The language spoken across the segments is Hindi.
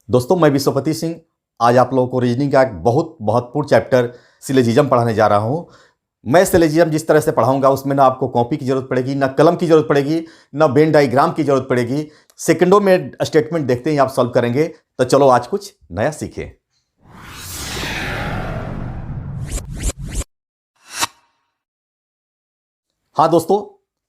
दोस्तों, मैं विश्वपति सिंह आज आप लोगों को रीजनिंग का एक बहुत महत्वपूर्ण चैप्टर सिलोजिज्म पढ़ाने जा रहा हूं। मैं सिलोजिज्म जिस तरह से पढ़ाऊंगा उसमें ना आपको कॉपी की जरूरत पड़ेगी, ना कलम की जरूरत पड़ेगी, ना वेन डायग्राम की जरूरत पड़ेगी। सेकंडों में स्टेटमेंट देखते ही आप सॉल्व करेंगे। तो चलो आज कुछ नया सीखें। हाँ दोस्तों,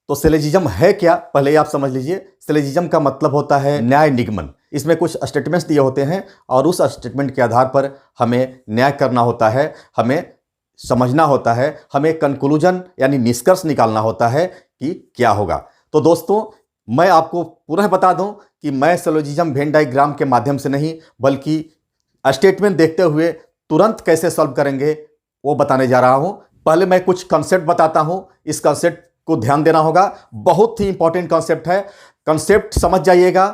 तो सिलोजिज्म है क्या, पहले आप समझ लीजिए। सिलोजिज्म का मतलब होता है न्याय निगमन। इसमें कुछ स्टेटमेंट्स दिए होते हैं और उस स्टेटमेंट के आधार पर हमें न्याय करना होता है, हमें समझना होता है, हमें कंक्लूजन यानी निष्कर्ष निकालना होता है कि क्या होगा। तो दोस्तों, मैं आपको पुनः बता दूं कि मैं सिलोजिज्म वेन डायग्राम के माध्यम से नहीं बल्कि स्टेटमेंट देखते हुए तुरंत कैसे सॉल्व करेंगे वो बताने जा रहा हूं। पहले मैं कुछ कॉन्सेप्ट बताता हूं, इस कॉन्सेप्ट को ध्यान देना होगा। बहुत ही इंपॉर्टेंट कॉन्सेप्ट है, कॉन्सेप्ट समझ जाइएगा,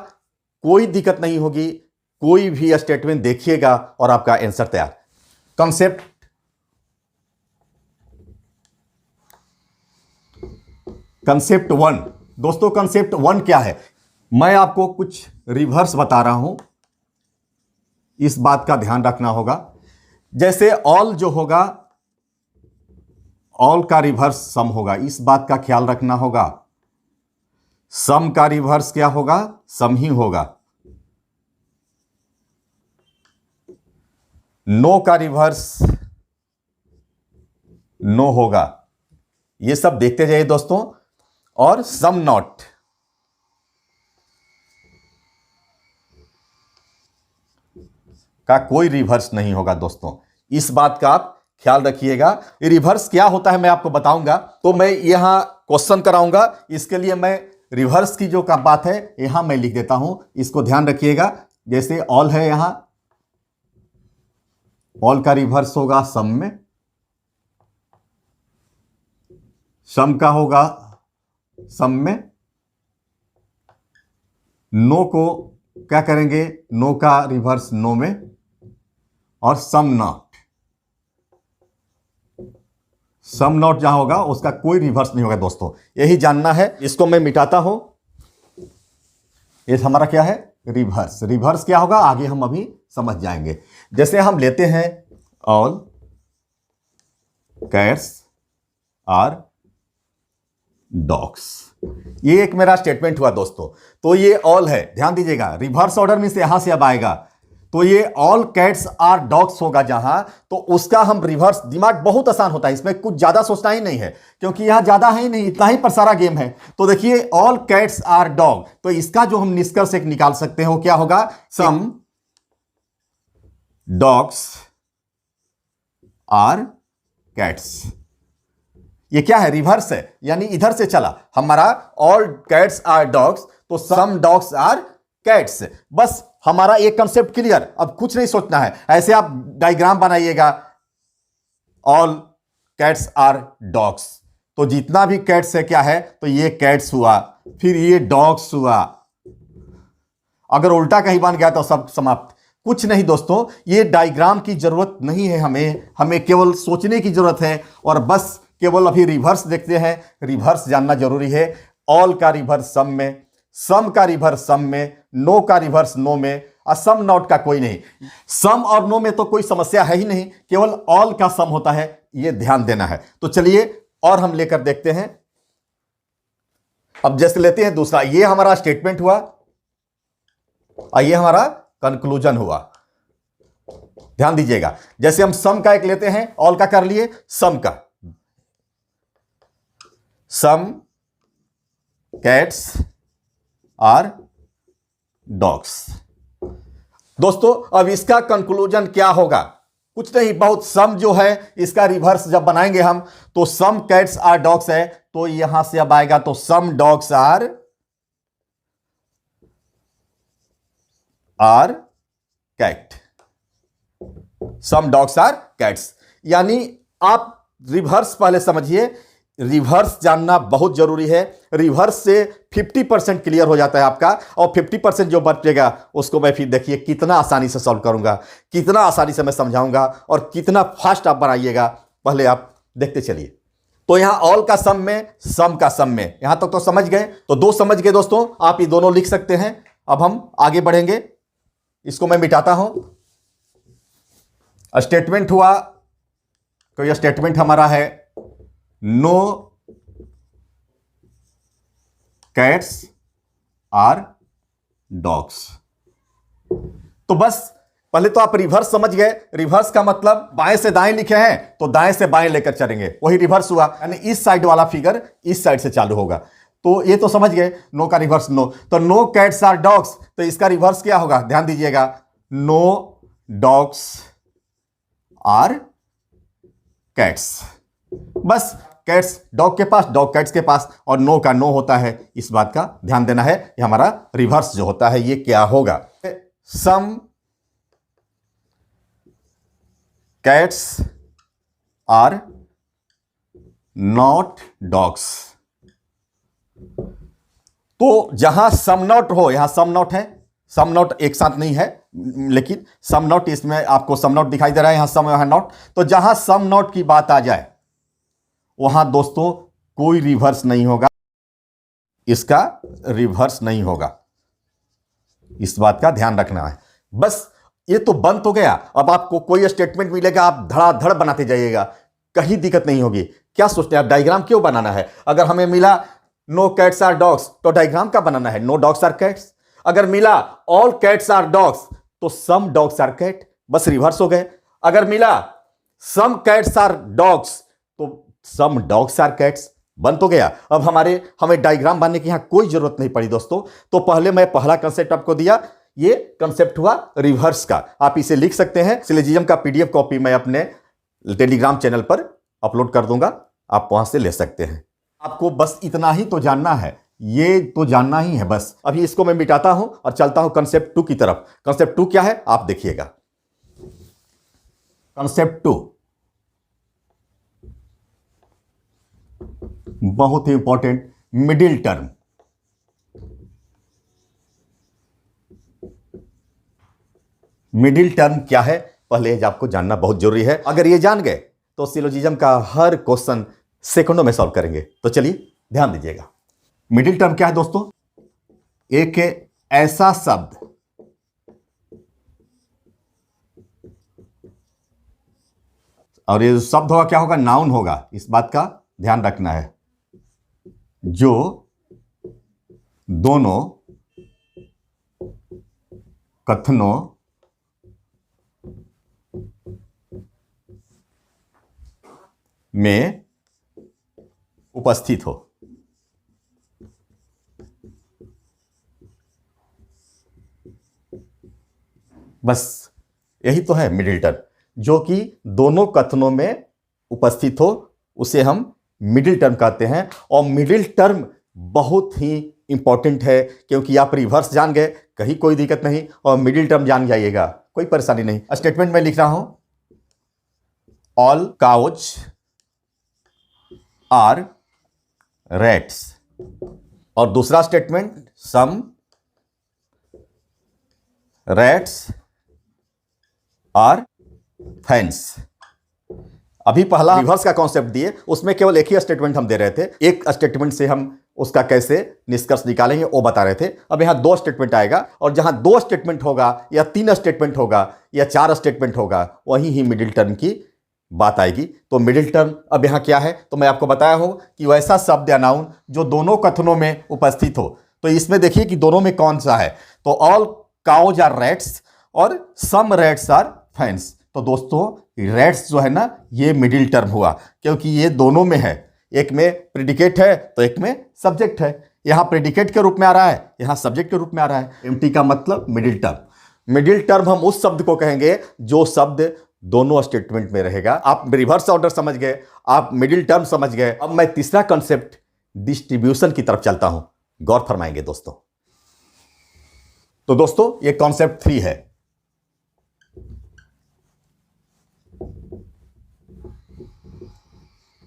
कोई दिक्कत नहीं होगी। कोई भी स्टेटमेंट देखिएगा और आपका आंसर तैयार। Concept one. दोस्तों, कंसेप्ट वन क्या है? मैं आपको कुछ रिवर्स बता रहा हूं, इस बात का ध्यान रखना होगा। जैसे ऑल जो होगा, ऑल का रिवर्स सम होगा, इस बात का ख्याल रखना होगा। सम का रिवर्स क्या होगा? सम ही होगा। नो का रिवर्स नो होगा। ये सब देखते जाइए दोस्तों। और सम नॉट, का कोई रिवर्स नहीं होगा। दोस्तों, इस बात का आप ख्याल रखिएगा। रिवर्स क्या होता है मैं आपको बताऊंगा, तो मैं यहां क्वेश्चन कराऊंगा। इसके लिए मैं रिवर्स की जो का बात है यहां मैं लिख देता हूं, इसको ध्यान रखिएगा। जैसे ऑल है, यहां ऑल का रिवर्स होगा सम में, सम का होगा सम में। नो को क्या करेंगे? नो का रिवर्स नो में। और सम नॉट, सम नॉट जहां होगा उसका कोई रिवर्स नहीं होगा। दोस्तों, यही जानना है। इसको मैं मिटाता हूं। ये हमारा क्या है? रिवर्स। रिवर्स क्या होगा आगे हम अभी समझ जाएंगे। जैसे हम लेते हैं ऑल कैट्स आर डॉग्स, ये एक मेरा स्टेटमेंट हुआ दोस्तों। तो ये ऑल है, ध्यान दीजिएगा। रिवर्स ऑर्डर में से यहां से अब आएगा, तो ये ऑल कैट्स आर डॉग्स होगा जहां, तो उसका हम रिवर्स। दिमाग बहुत आसान होता है, इसमें कुछ ज्यादा सोचना ही नहीं है क्योंकि यहां ज्यादा है ही नहीं, इतना ही पर सारा गेम है। तो देखिए, ऑल कैट्स आर डॉग, तो इसका जो हम निष्कर्ष एक निकाल सकते हैं वो क्या होगा? Some dogs are cats. ये क्या है? रिवर्स है, यानी इधर से चला हमारा ऑल कैट्स आर डॉग्स, तो सम डॉग्स आर कैट्स। बस हमारा एक कंसेप्ट क्लियर, अब कुछ नहीं सोचना है। ऐसे आप डायग्राम बनाइएगा, ऑल कैट्स आर डॉग्स, तो जितना भी कैट्स है क्या है? तो ये कैट्स हुआ, फिर ये डॉग्स हुआ। अगर उल्टा कहीं बन गया तो सब समाप्त। कुछ नहीं दोस्तों, ये डायग्राम की जरूरत नहीं है, हमें केवल सोचने की जरूरत है। और बस केवल अभी रिवर्स देखते हैं, रिवर्स जानना जरूरी है। ऑल का रिवर्स सम में, सम का रिवर्स सम में, नो का रिवर्स नो में, और सम नॉट का कोई नहीं। सम और नो में तो कोई समस्या है ही नहीं, केवल ऑल का सम होता है, ये ध्यान देना है। तो चलिए और हम लेकर देखते हैं। अब जैसे लेते हैं दूसरा, ये हमारा स्टेटमेंट हुआ और ये हमारा कंक्लूजन हुआ। ध्यान दीजिएगा, जैसे हम सम का एक लेते हैं, ऑल का कर लिए, सम का, सम कैट्स आर डॉग्स। दोस्तों, अब इसका कंक्लूजन क्या होगा? कुछ नहीं, बहुत सम जो है इसका रिवर्स जब बनाएंगे हम, तो सम कैट्स आर डॉग्स है, तो यहां से अब आएगा तो some dogs are cat, some dogs are cats. यानी आप रिवर्स पहले समझिए, रिवर्स जानना बहुत जरूरी है। रिवर्स से 50% क्लियर हो जाता है आपका, और 50% जो बचेगा उसको मैं फिर देखिए कितना आसानी से सॉल्व करूंगा, कितना आसानी से मैं समझाऊंगा और कितना फास्ट आप बनाइएगा। पहले आप देखते चलिए। तो यहां ऑल का सम में, सम का सम में, यहां तक तो समझ गए। तो दो समझ गए दोस्तों, आप ये दोनों लिख सकते हैं। अब हम आगे बढ़ेंगे। इसको मैं मिटाता हूं। स्टेटमेंट हुआ, तो यह स्टेटमेंट हमारा है नो कैट्स आर डॉग्स। तो बस पहले तो आप रिवर्स समझ गए। रिवर्स का मतलब बाएं से दाएं लिखे हैं तो दाएं से बाएं लेकर चलेंगे, वही रिवर्स हुआ। यानी इस साइड वाला फिगर इस साइड से चालू होगा। तो ये तो समझ गए, नो का रिवर्स नो। तो नो कैट्स आर डॉग्स, तो इसका रिवर्स क्या होगा, ध्यान दीजिएगा, नो डॉग्स आर कैट्स। बस कैट्स डॉग के पास, डॉग कैट्स के पास, और नो का नो होता है, इस बात का ध्यान देना है। ये हमारा रिवर्स जो होता है ये क्या होगा, some cats are not dogs. तो जहां सम नॉट हो, यहां सम नॉट है, सम नॉट एक साथ नहीं है, लेकिन सम नॉट, इसमें आपको सम नॉट दिखाई दे रहा है, यहां सम यहां नॉट। तो जहां सम नॉट की बात आ जाए वहां दोस्तों कोई रिवर्स नहीं होगा, इसका रिवर्स नहीं होगा, इस बात का ध्यान रखना है। बस ये तो बंद तो गया। अब आपको कोई स्टेटमेंट मिलेगा, आप धड़ाधड़ बनाते जाइएगा, कहीं दिक्कत नहीं होगी। क्या सोचते हैं आप, डायग्राम क्यों बनाना है? अगर हमें मिला नो कैट्स आर डॉग्स तो डायग्राम का बनाना है, नो डॉग्स आर कैट्स। अगर मिला ऑल कैट्स आर डॉग्स तो सम डॉग्स आर कैट, बस रिवर्स हो गए। अगर मिला सम कैट्स आर डॉग्स तो सम डॉग्स आर कैट्स, बंद तो गया। अब हमें डायग्राम बनाने की यहां कोई जरूरत नहीं पड़ी दोस्तों। तो पहले मैं पहला कंसेप्ट आपको दिया, ये कंसेप्ट हुआ रिवर्स का। आप इसे लिख सकते हैं। सिलोजिज्म का पीडीएफ कॉपी मैं अपने टेलीग्राम चैनल पर अपलोड कर दूंगा, आप वहां से ले सकते हैं। आपको बस इतना ही तो जानना है, ये तो जानना ही है बस। अभी इसको मैं मिटाता हूं और चलता हूं कंसेप्ट 2 की तरफ। कंसेप्ट 2 क्या है आप देखिएगा। कंसेप्ट 2 बहुत ही important, middle term. Middle term क्या है पहले आपको जानना बहुत जरूरी है। अगर ये जान गए तो सिलोजिज्म का हर क्वेश्चन सेकंडों में सॉल्व करेंगे। तो चलिए ध्यान दीजिएगा। मिडिल टर्म क्या है दोस्तों, एक ऐसा शब्द और ये शब्द होगा क्या होगा, नाउन होगा, इस बात का ध्यान रखना है, जो दोनों कथनों में उपस्थित हो। बस यही तो है मिडिल टर्म, जो कि दोनों कथनों में उपस्थित हो, उसे हम मिडिल टर्म कहते हैं। और मिडिल टर्म बहुत ही इंपॉर्टेंट है, क्योंकि आप रिवर्स जान गए कहीं कोई दिक्कत नहीं, और मिडिल टर्म जान जाइएगा कोई परेशानी नहीं। स्टेटमेंट में लिख रहा हूं, ऑल काउज आर रैट्स, और दूसरा statement some rats are fans. अभी पहला रिवर्स का कॉन्सेप्ट दिए, उसमें केवल एक ही स्टेटमेंट हम दे रहे थे, एक स्टेटमेंट से हम उसका कैसे निष्कर्ष निकालेंगे वो बता रहे थे। अब यहां 2 स्टेटमेंट आएगा, और जहां 2 स्टेटमेंट होगा या 3 स्टेटमेंट होगा या 4 स्टेटमेंट होगा, वहीं ही मिडिल टर्म की बात आएगी। तो मिडिल टर्म अब यहां क्या है, तो मैं आपको बताया हूं कि वैसा शब्द या नाउन जो दोनों कथनों में उपस्थित हो। तो इसमें देखिए कि दोनों में कौन सा है, तो ऑल काउज आर रैट्स और सम रैट्स आर फैंस। तो दोस्तों रैट्स जो है ना, ये मिडिल टर्म हुआ, क्योंकि ये दोनों में है, एक में प्रेडिकेट है तो एक में सब्जेक्ट है। यहां प्रेडिकेट के रूप में आ रहा है, यहां सब्जेक्ट के रूप में आ रहा है। एमटी का मतलब मिडिल टर्म। मिडिल टर्म हम उस शब्द को कहेंगे जो शब्द दोनों स्टेटमेंट में रहेगा। आप रिवर्स ऑर्डर समझ गए, आप मिडिल टर्म समझ गए। अब मैं तीसरा कंसेप्ट डिस्ट्रीब्यूशन की तरफ चलता हूं, गौर फरमाएंगे दोस्तों। तो दोस्तों ये कॉन्सेप्ट 3 है।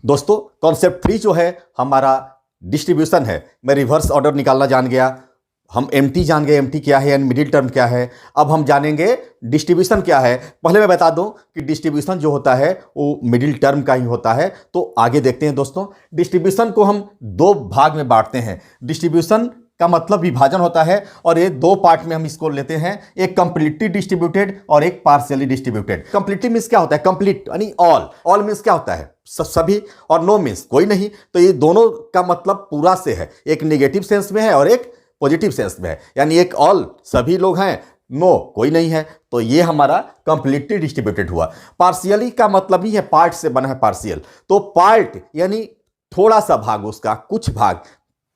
दोस्तों कॉन्सेप्ट 3 जो है हमारा डिस्ट्रीब्यूशन है। मैं रिवर्स ऑर्डर निकालना जान गया, हम एमटी जान गए, एमटी क्या है यानी मिडिल टर्म क्या है। अब हम जानेंगे डिस्ट्रीब्यूशन क्या है। पहले मैं बता दूं कि डिस्ट्रीब्यूशन जो होता है वो मिडिल टर्म का ही होता है। तो आगे देखते हैं दोस्तों। डिस्ट्रीब्यूशन को हम 2 भाग में बांटते हैं, डिस्ट्रीब्यूशन का मतलब विभाजन होता है, और ये दो पार्ट में हम इसको लेते हैं, एक कंप्लीटली डिस्ट्रीब्यूटेड और एक पार्शियली डिस्ट्रीब्यूटेड। कंप्लीटली मींस क्या होता है? कंप्लीट यानी ऑल। ऑल मींस क्या होता है? सभी, और नो मींस कोई नहीं। तो ये दोनों का मतलब पूरा से है, एक नेगेटिव सेंस में है और एक पॉजिटिव सेंस में है। यानी एक ऑल सभी लोग हैं, नो कोई नहीं है, तो ये हमारा कंप्लीटली डिस्ट्रीब्यूटेड हुआ। पार्शियली का मतलब ही है पार्ट से बना है पार्शियल, तो पार्ट यानी थोड़ा सा भाग, उसका कुछ भाग,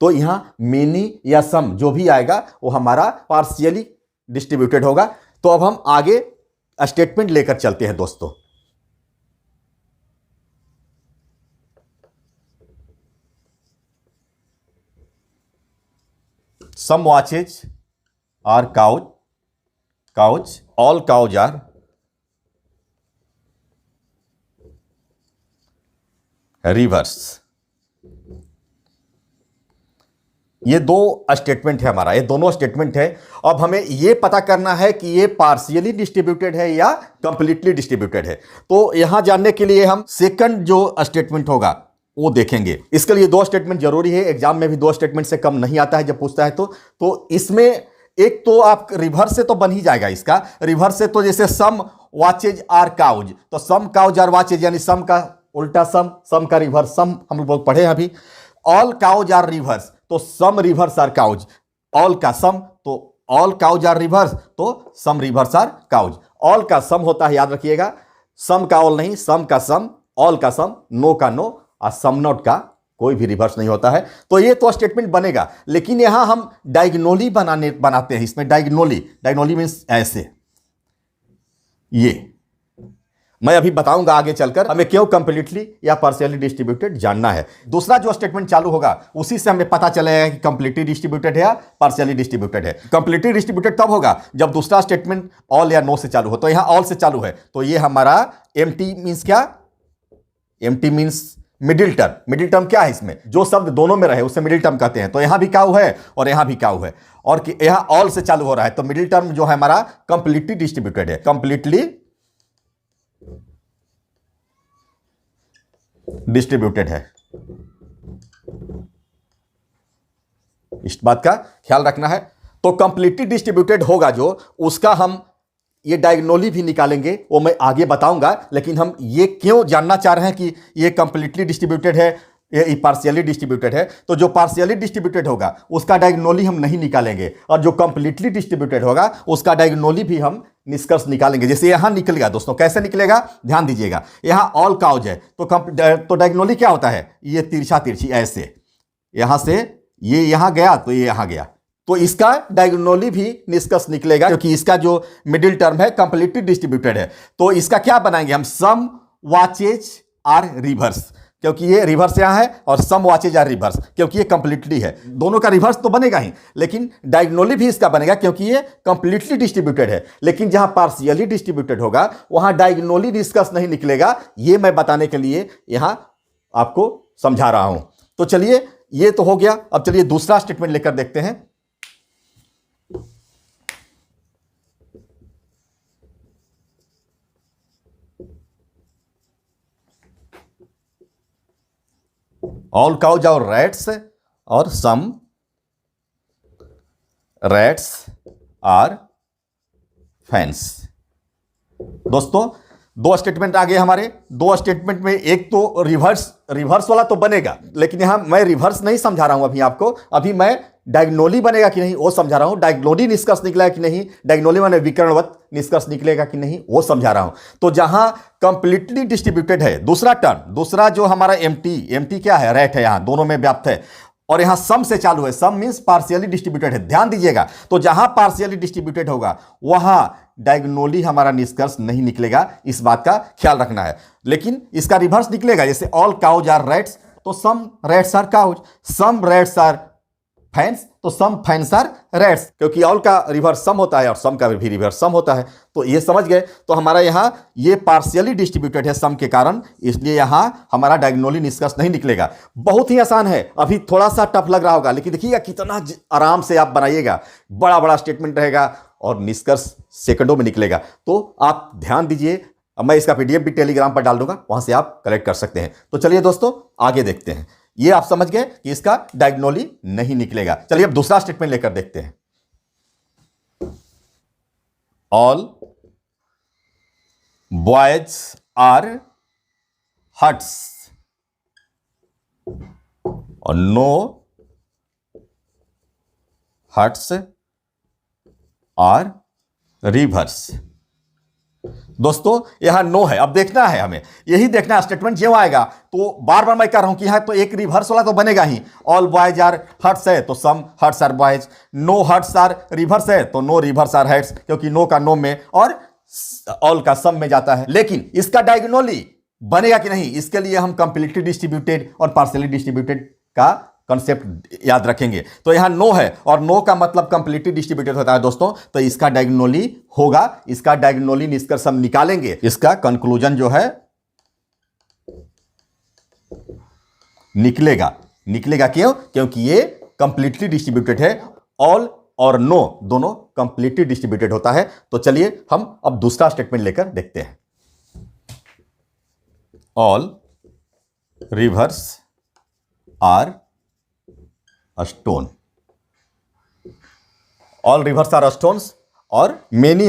तो यहां मेनी या सम जो भी आएगा वो हमारा पार्शियली डिस्ट्रीब्यूटेड होगा। तो अब हम आगे स्टेटमेंट लेकर चलते हैं दोस्तों। Some watches are cows, all cows are reverse. ये दो स्टेटमेंट है हमारा, ये दोनों स्टेटमेंट है। अब हमें ये पता करना है कि ये पार्शियली डिस्ट्रीब्यूटेड है या कंप्लीटली डिस्ट्रीब्यूटेड है। तो यहां जानने के लिए हम सेकंड जो स्टेटमेंट होगा वो देखेंगे। इसके लिए दो स्टेटमेंट जरूरी है, एग्जाम में भी दो स्टेटमेंट से कम नहीं आता है जब पूछता है तो इसमें एक तो आप रिवर्स से तो बन ही जाएगा इसका। रिवर्स से तो जैसे सम वॉचेज आर काउज, तो सम काउज आर वॉचेज यानी सम का उल्टा सम का रिवर्स सम, हम लोग पढ़े अभी। ऑल काउज आर रिवर्स, तो सम रिवर्स आर काउज। ऑल का सम, तो ऑल काउज आर रिवर्स, तो सम रिवर्स आर काउज। ऑल का सम होता है, याद रखिएगा, सम का ऑल नहीं, सम का सम, ऑल का सम, नो का नो, और सम नॉट का कोई भी रिवर्स नहीं होता है। तो ये तो स्टेटमेंट बनेगा, लेकिन यहां हम डायगोनली बनाते हैं। इसमें डायगोनली मीन्स ऐसे, ये मैं अभी बताऊंगा आगे चलकर हमें क्यों कंप्लीटली या पार्शियली डिस्ट्रीब्यूटेड जानना है। दूसरा जो स्टेटमेंट चालू होगा उसी से हमें पता चलेगा कि कंप्लीटली डिस्ट्रीब्यूटेड है या पार्शियली डिस्ट्रीब्यूटेड है। कंप्लीटली डिस्ट्रीब्यूटेड तब होगा जब दूसरा स्टेटमेंट ऑल या नो से चालू हो। तो यहां ऑल से चालू है, तो ये हमारा एम्प्टी मीन्स क्या? Empty means middle term. Middle term क्या है? इसमें जो शब्द दोनों में रहे उसे मिडिल टर्म कहते हैं। तो यहां भी काउ है और यहां भी काउ है, और यहां ऑल से चालू हो रहा है, तो मिडिल टर्म जो है हमारा कंप्लीटली डिस्ट्रीब्यूटेड है, कंप्लीटली डिस्ट्रीब्यूटेड है। इस बात का ख्याल रखना है। तो कंप्लीटली डिस्ट्रीब्यूटेड होगा जो, उसका हम ये डायगोनली भी निकालेंगे, वो मैं आगे बताऊंगा। लेकिन हम ये क्यों जानना चाह रहे हैं कि ये कंप्लीटली डिस्ट्रीब्यूटेड है, ये पार्शियली डिस्ट्रीब्यूटेड है। तो जो पार्शियली डिस्ट्रीब्यूटेड होगा उसका डायगोनली हम नहीं निकालेंगे, और जो कंप्लीटली डिस्ट्रीब्यूटेड होगा उसका डायगोनली भी हम निष्कर्ष निकालेंगे। जैसे यहां निकलेगा दोस्तों, कैसे निकलेगा ध्यान दीजिएगा। यहां ऑल काउज है तो डायगोनली क्या होता है? ये तिरछी ऐसे, यहां से ये यहां गया तो ये यहां गया, तो इसका डायगोनली भी निष्कर्ष निकलेगा, क्योंकि इसका जो मिडिल टर्म है कंप्लीटली डिस्ट्रीब्यूटेड है। तो इसका क्या बनाएंगे हम? सम वॉचेज आर रिवर्स, क्योंकि ये रिवर्स यहां है, और सम वॉचेज आर रिवर्स क्योंकि ये कंप्लीटली है। दोनों का रिवर्स तो बनेगा ही, लेकिन डायगोनली भी इसका बनेगा क्योंकि ये कंप्लीटली डिस्ट्रीब्यूटेड है। लेकिन जहां पार्शियली डिस्ट्रीब्यूटेड होगा वहां डायगोनली निष्कर्ष नहीं निकलेगा। ये मैं बताने के लिए यहां आपको समझा रहा हूं। तो चलिए, ये तो हो गया। अब चलिए दूसरा स्टेटमेंट लेकर देखते हैं। ऑल काउज आर रैट्स, और सम रैट्स आर फैंस। दोस्तों दो स्टेटमेंट आ गए हमारे। दो स्टेटमेंट में एक तो रिवर्स वाला तो बनेगा, लेकिन यहां मैं रिवर्स नहीं समझा रहा हूं अभी आपको। अभी मैं डायगोनली बनेगा कि नहीं वो समझा रहा हूं, डायगोनली निष्कर्ष निकलेगा कि नहीं, डायगोनली माने विकर्णवत निष्कर्ष निकलेगा कि नहीं वो समझा रहा हूं। तो जहां कंप्लीटली डिस्ट्रीब्यूटेड है, दूसरा टर्म, दूसरा जो हमारा एम्प्टी क्या है? रैट है, यहां दोनों में व्याप्त है, और यहां सम से चालू है। सम मींस पार्शियली डिस्ट्रीब्यूटेड है, ध्यान दीजिएगा। तो जहां पार्शियली डिस्ट्रीब्यूटेड होगा वहां डायगोनली हमारा निष्कर्ष नहीं निकलेगा, इस बात का ख्याल रखना है। लेकिन इसका रिवर्स निकलेगा, जैसे ऑल काउज आर रैट्स, तो some rats are cows, some rats are fans, तो सम फैंस आर रैट्स, क्योंकि ऑल का रिवर्स सम होता है और सम का भी रिवर्स सम होता है। तो ये समझ गए। तो हमारा यहां ये पार्शियली डिस्ट्रीब्यूटेड है सम के कारण, इसलिए यहां हमारा डायगोनली निष्कर्ष नहीं निकलेगा। बहुत ही आसान है। अभी थोड़ा सा टफ लग रहा होगा, लेकिन देखिएगा कितना आराम से आप बनाइएगा। बड़ा बड़ा स्टेटमेंट रहेगा और निष्कर्ष सेकंडों में निकलेगा। तो आप ध्यान दीजिए। मैं इसका PDF भी टेलीग्राम पर डाल दूंगा, वहां से आप कलेक्ट कर सकते हैं। तो चलिए दोस्तों आगे देखते हैं। ये आप समझ गए कि इसका डायगोनली नहीं निकलेगा। चलिए अब दूसरा स्टेटमेंट लेकर देखते हैं। ऑल बॉयज आर हट्स और नो हट्स आर रिवर्स। दोस्तों यहां नो है, अब देखना है हमें, यही देखना है स्टेटमेंट जो आएगा। तो बार बार मैं कह रहा हूं कि यहां तो एक रिवर्स वाला तो बनेगा ही। ऑल बॉयज आर हर्ट्स है तो some hearts are boys, no hearts are reverse है तो नो रिवर्स आर हर्ट्स, क्योंकि नो का नो में और ऑल का सम में जाता है। लेकिन इसका डायगोनली बनेगा कि नहीं, इसके लिए हम कंप्लीटली डिस्ट्रीब्यूटेड और पार्शियली डिस्ट्रीब्यूटेड का कॉन्सेप्ट याद रखेंगे। तो यहां नो है और नो का मतलब कंप्लीटली डिस्ट्रीब्यूटेड होता है दोस्तों, तो इसका डायगोनली होगा। इसका डायगोनली निष्कर्ष हम निकालेंगे। इसका कंक्लूजन जो है निकलेगा क्यों? क्योंकि ये कंप्लीटली डिस्ट्रीब्यूटेड है। ऑल और नो दोनों कंप्लीटली डिस्ट्रीब्यूटेड होता है। तो चलिए हम अब दूसरा स्टेटमेंट लेकर देखते हैं। All rivers are stone, all rivers are stones और मेनी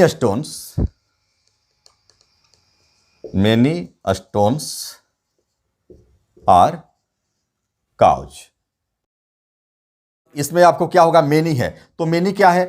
स्टोन्स आर काउज। इसमें आपको क्या होगा, मेनी है तो मेनी क्या है,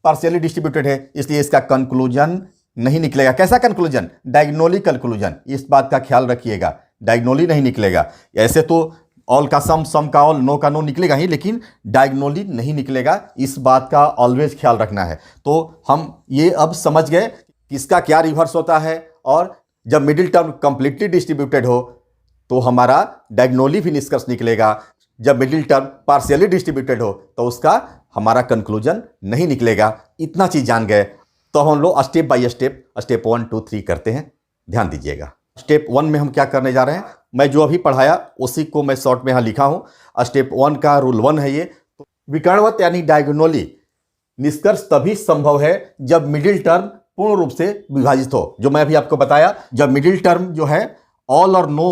पार्शियली डिस्ट्रीब्यूटेड है, इसलिए इसका कंक्लूजन नहीं निकलेगा। कैसा कंक्लूजन? Diagonally conclusion. इस बात का ख्याल रखिएगा, डायगोनली नहीं निकलेगा। ऐसे तो ऑल का सम, सम का ऑल, नो का नो निकलेगा ही, लेकिन डायगोनली नहीं निकलेगा। इस बात का ऑलवेज ख्याल रखना है। तो हम ये अब समझ गए कि इसका क्या रिवर्स होता है, और जब मिडिल टर्म कंप्लीटली डिस्ट्रीब्यूटेड हो तो हमारा डायगोनली भी निष्कर्ष निकलेगा। जब मिडिल टर्म पार्शियली डिस्ट्रीब्यूटेड हो तो उसका हमारा कंक्लूजन नहीं निकलेगा। इतना चीज जान गए तो हम लोग स्टेप बाय स्टेप, स्टेप 1 2 3 करते हैं। ध्यान दीजिएगा। स्टेप 1 में हम क्या करने जा रहे हैं, मैं जो अभी पढ़ाया उसी को मैं शॉर्ट में यहां लिखा हूं। स्टेप 1 का रूल 1 है ये। विकर्णवत यानी डायगोनली निष्कर्ष तभी संभव है जब मिडिल टर्म पूर्ण रूप से विभाजित हो। जो मैं अभी आपको बताया, जब मिडिल टर्म जो है ऑल और नो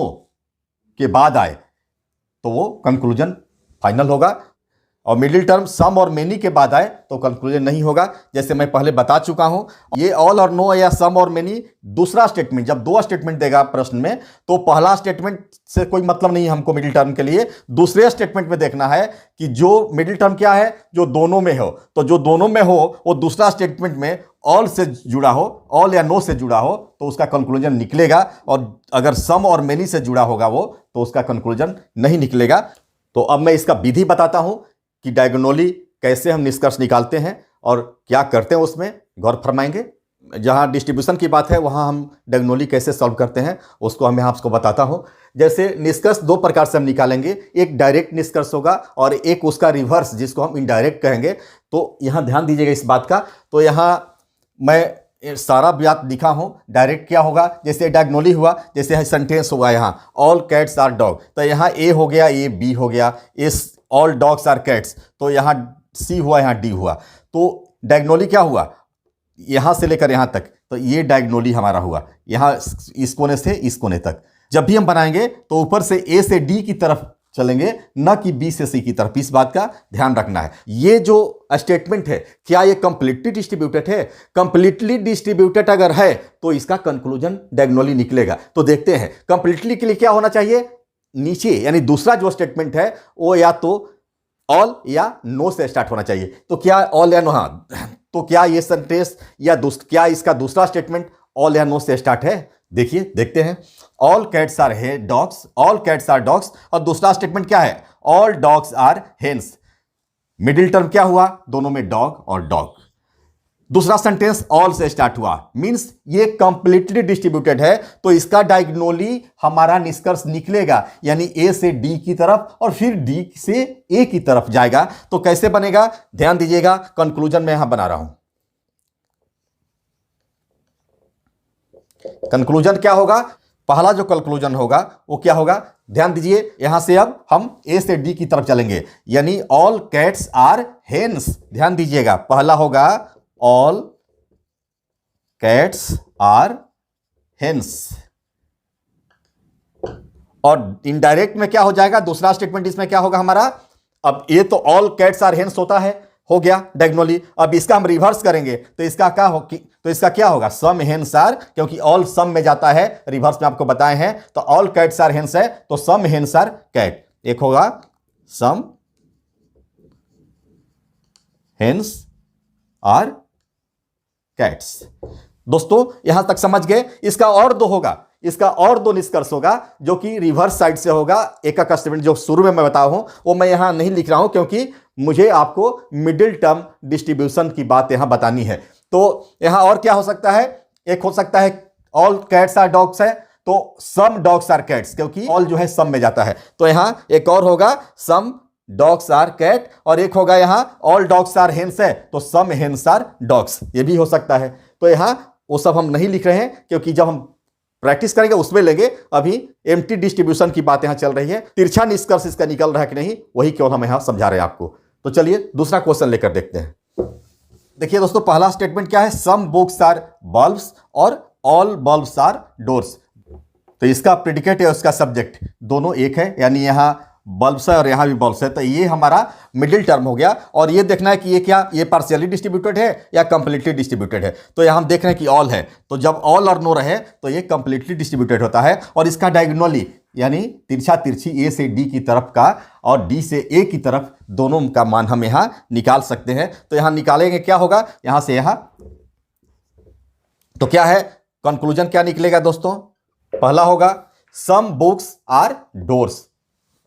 के बाद आए तो वो कंक्लूजन फाइनल होगा, और मिडिल टर्म सम और मेनी के बाद आए तो कंक्लूजन नहीं होगा। जैसे मैं पहले बता चुका हूं, ये ऑल और नो या सम और मेनी दूसरा स्टेटमेंट, जब दो स्टेटमेंट देगा प्रश्न में तो पहला स्टेटमेंट से कोई मतलब नहीं है हमको मिडिल टर्म के लिए। दूसरे स्टेटमेंट में देखना है कि जो मिडिल टर्म क्या है, जो दोनों में हो। तो जो दोनों में हो वो दूसरा स्टेटमेंट में ऑल से जुड़ा हो, ऑल या नो से जुड़ा हो तो उसका कंक्लूजन निकलेगा, और अगर सम और मेनी से जुड़ा होगा वो तो उसका कंक्लूजन नहीं निकलेगा। तो अब मैं इसका विधि बताता हूं कि डायगोनली कैसे हम निष्कर्ष निकालते हैं और क्या करते हैं, उसमें गौर फरमाएंगे। जहां डिस्ट्रीब्यूशन की बात है वहां हम डायगोनली कैसे सॉल्व करते हैं उसको हम यहां आपको बताता हूं। जैसे निष्कर्ष दो प्रकार से हम निकालेंगे, एक डायरेक्ट निष्कर्ष होगा और एक उसका रिवर्स जिसको हम इनडायरेक्ट कहेंगे। तो यहां ध्यान दीजिएगा इस बात का। तो यहां मैं सारा बात लिखा हूं। डायरेक्ट क्या होगा, जैसे डायगोनली हुआ, जैसे सेंटेंस हुआ यहां ऑल कैट्स आर डॉग, तो यहां ए हो गया, ए बी हो गया, इस ऑल डॉग्स आर कैट्स, तो यहां सी हुआ, यहां डी हुआ। तो डायगोनली क्या हुआ, यहां से लेकर यहां तक, तो ये डायगोनली हमारा हुआ, यहां इस कोने से इस कोने तक। जब भी हम बनाएंगे तो ऊपर से ए से डी की तरफ चलेंगे, न कि बी से सी की तरफ। इस बात का ध्यान रखना है। ये जो स्टेटमेंट है, क्या ये कंप्लीटली डिस्ट्रीब्यूटेड है? कंप्लीटली डिस्ट्रीब्यूटेड अगर है तो इसका कंक्लूजन डायगोनली निकलेगा। तो देखते हैं कंप्लीटली के लिए क्या होना चाहिए, नीचे यानी दूसरा जो स्टेटमेंट है वो या तो ऑल या नो से स्टार्ट होना चाहिए। तो क्या ऑल या नो? हाँ, तो क्या ये सेंटेंस या क्या इसका दूसरा स्टेटमेंट ऑल या नो से स्टार्ट है? देखिए, देखते हैं। All cats are dogs, all cats are dogs, और दूसरा स्टेटमेंट क्या है, all dogs are hens. Middle term क्या हुआ, दोनों में डॉग और डॉग। दूसरा सेंटेंस ऑल से स्टार्ट हुआ, मींस ये कंप्लीटली डिस्ट्रीब्यूटेड है, तो इसका डायगोनली हमारा निष्कर्ष निकलेगा, यानी ए से डी की तरफ और फिर डी से ए की तरफ जाएगा। तो कैसे बनेगा, ध्यान दीजिएगा। कंक्लूजन में यहां बना रहा हूं। कंक्लूजन क्या होगा, पहला जो कंक्लूजन होगा वो क्या होगा, ध्यान दीजिए। यहां से अब हम ए से डी की तरफ चलेंगे, यानी ऑल कैट्स आर हेन्स। ध्यान दीजिएगा, पहला होगा ऑल कैट्स आर हेन्स, और इनडायरेक्ट में क्या हो जाएगा, दूसरा स्टेटमेंट इसमें क्या होगा हमारा, अब ये तो ऑल कैट्स आर हेन्स होता है, हो गया डायगोनली। अब इसका हम रिवर्स करेंगे तो इसका क्या हो, तो इसका क्या होगा, सम हेन्स आर, क्योंकि ऑल सम में जाता है, रिवर्स में आपको बताए हैं, तो ऑल कैट्स आर हेन्स है तो सम हेन्स आर कैट। एक होगा सम हेन्स आर कैट्स। दोस्तों यहां तक समझ गए। इसका और दो होगा, इसका और दो निष्कर्ष होगा जो कि रिवर्स साइड से होगा। एक का स्टेटमेंट जो शुरू में मैं बताया हूं वो मैं यहां नहीं लिख रहा हूं, क्योंकि मुझे आपको मिडिल टर्म डिस्ट्रीब्यूशन की बात यहां बतानी है। तो यहां और क्या हो सकता है, एक हो सकता है ऑल कैट्स आर डॉग्स है तो सम डॉग्स आर कैट्स, क्योंकि ऑल जो है सम में जाता है। तो यहां एक और होगा सम डॉग्स आर कैट, और एक होगा यहां ऑल डॉग्स आर हेन्स है तो सम हेन्स आर डॉग्स, ये भी हो सकता है। तो यहां वो सब हम नहीं लिख रहे हैं, क्योंकि जब हम प्रैक्टिस करेंगे उसमें लेंगे। अभी एम्प्टी डिस्ट्रीब्यूशन की बात यहां चल रही है, तिरछा निष्कर्ष इसका निकल रहा है कि नहीं, वही क्यों हम यहां समझा रहे हैं आपको। तो चलिए दूसरा क्वेश्चन लेकर देखते हैं। देखिए दोस्तों, पहला स्टेटमेंट क्या है, सम बुक्स आर बल्ब्स और ऑल बल्ब्स आर डोर्स। तो इसका प्रेडिकेट है उसका सब्जेक्ट दोनों एक है, यानी यहां बल्ब्स है और यहां भी बल्ब्स है, तो ये हमारा मिडिल टर्म हो गया। और ये देखना है कि ये क्या, ये पार्शियली डिस्ट्रीब्यूटेड है या कंप्लीटली डिस्ट्रीब्यूटेड है। तो यहां हम देख रहे हैं कि ऑल है, तो जब ऑल और नो रहे तो ये कंप्लीटली डिस्ट्रीब्यूटेड होता है। और इसका डायगोनली यानी तिरछा तिरछी ए से डी की तरफ का और डी से ए की तरफ दोनों का मान हम यहां निकाल सकते हैं। तो यहां निकालेंगे क्या होगा, यहां से यहां, तो क्या है कंक्लूजन क्या निकलेगा दोस्तों, पहला होगा सम बुक्स आर डोर्स,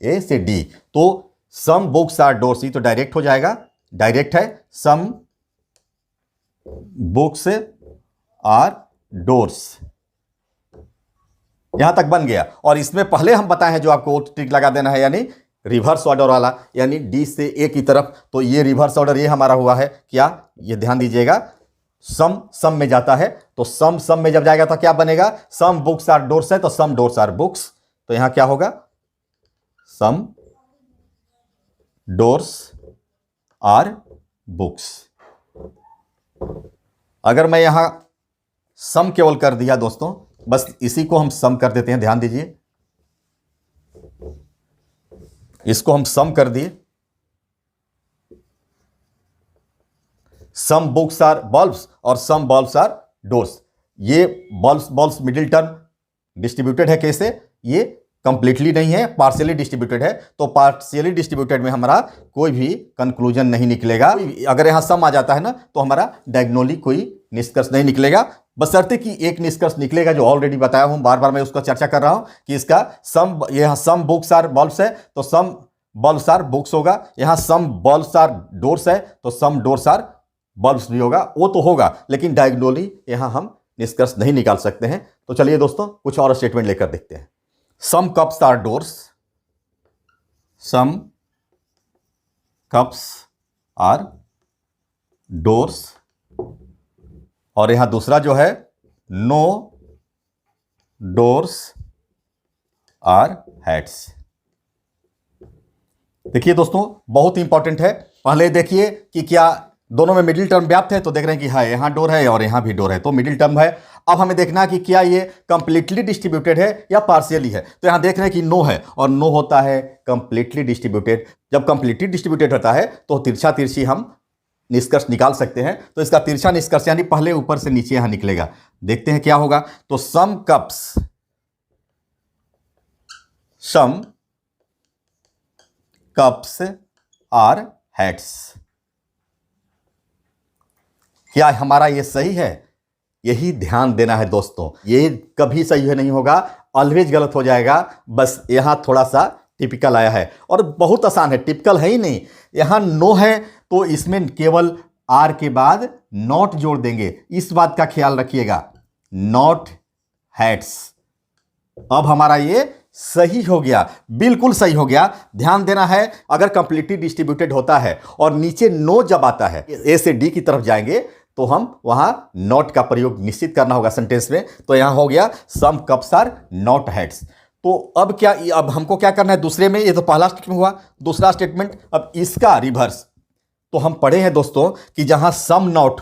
ए से डी। तो सम बुक्स आर डोर्स, ये तो डायरेक्ट हो जाएगा, डायरेक्ट है, सम बुक्स आर डोर्स, यहां तक बन गया। और इसमें पहले हम बताए हैं जो आपको ट्रिक लगा देना है, यानी रिवर्स ऑर्डर वाला, यानी डी से ए की तरफ। तो ये रिवर्स ऑर्डर ये हमारा हुआ है क्या, ये ध्यान दीजिएगा, सम सम में जाता है, तो सम सम में जब जाएगा तो क्या बनेगा, सम बुक्स आर डोर्स है तो सम डोर्स आर बुक्स। तो यहां क्या होगा, सम डोर्स आर बुक्स। अगर मैं यहां सम केवल कर दिया दोस्तों, बस इसी को हम सम कर देते हैं, ध्यान दीजिए, इसको हम सम कर दिए, सम बुक्स आर बल्ब्स और सम बल्ब्स आर डोर्स। ये bulbs bulbs middle term distributed है, कैसे, ये कंप्लीटली नहीं है, पार्शियली डिस्ट्रीब्यूटेड है। तो पार्शियली डिस्ट्रीब्यूटेड में हमारा कोई भी कंक्लूजन नहीं निकलेगा। अगर यहां सम आ जाता है ना तो हमारा डायगोनली कोई निष्कर्ष नहीं निकलेगा, बशर्ते कि एक निष्कर्ष निकलेगा जो ऑलरेडी बताया हूं, बार बार मैं उसका चर्चा कर रहा हूं कि इसका सम, यहां सम बुक्स आर बल्ब्स है तो सम बल्ब्स आर बुक्स होगा, यहां सम बल्ब्स आर डोर्स है तो सम डोर्स आर बल्ब्स भी होगा, वो तो होगा, लेकिन डायगोनली यहां हम निष्कर्ष नहीं निकाल सकते हैं। तो चलिए दोस्तों कुछ और स्टेटमेंट लेकर देखते हैं। Some cups are doors, some cups are doors, और यहां दूसरा जो है नो डोर्स आर हैट्स। देखिए दोस्तों बहुत इंपॉर्टेंट है, पहले देखिए कि क्या दोनों में मिडिल टर्म व्याप्त है, तो देख रहे हैं कि हाँ यहां डोर है और यहां भी डोर है, तो मिडिल टर्म है। अब हमें देखना कि क्या ये कंप्लीटली डिस्ट्रीब्यूटेड है या पार्शियली है। तो यहां देख रहे हैं कि नो है, और नो होता है कंप्लीटली डिस्ट्रीब्यूटेड। जब कंप्लीटली डिस्ट्रीब्यूटेड होता है तो तिरछा तिरछी हम निष्कर्ष निकाल सकते हैं। तो इसका तिरछा निष्कर्ष यानी पहले ऊपर से नीचे यहां निकलेगा, देखते हैं क्या होगा। तो सम कप्स आर हैट्स, क्या हमारा ये सही है, यही ध्यान देना है दोस्तों। ये कभी सही नहीं होगा, ऑलवेज गलत हो जाएगा। बस यहां थोड़ा सा टिपिकल आया है, और बहुत आसान है, टिपिकल है ही नहीं। यहां नो है तो इसमें केवल आर के बाद नॉट जोड़ देंगे, इस बात का ख्याल रखिएगा, नॉट हैट्स। अब हमारा ये सही हो गया, बिल्कुल सही हो गया। ध्यान देना है, अगर कंप्लीटली डिस्ट्रीब्यूटेड होता है और नीचे नो जब आता है, ए से डी की तरफ जाएंगे, तो हम वहां नॉट का प्रयोग निश्चित करना होगा सेंटेंस में। तो यहां हो गया सम कप्स आर नॉट हैट्स। तो अब क्या, अब हमको क्या करना है दूसरे में, ये तो पहला स्टेटमेंट हुआ, दूसरा स्टेटमेंट अब इसका रिवर्स। तो हम पढ़े हैं दोस्तों कि जहां सम नॉट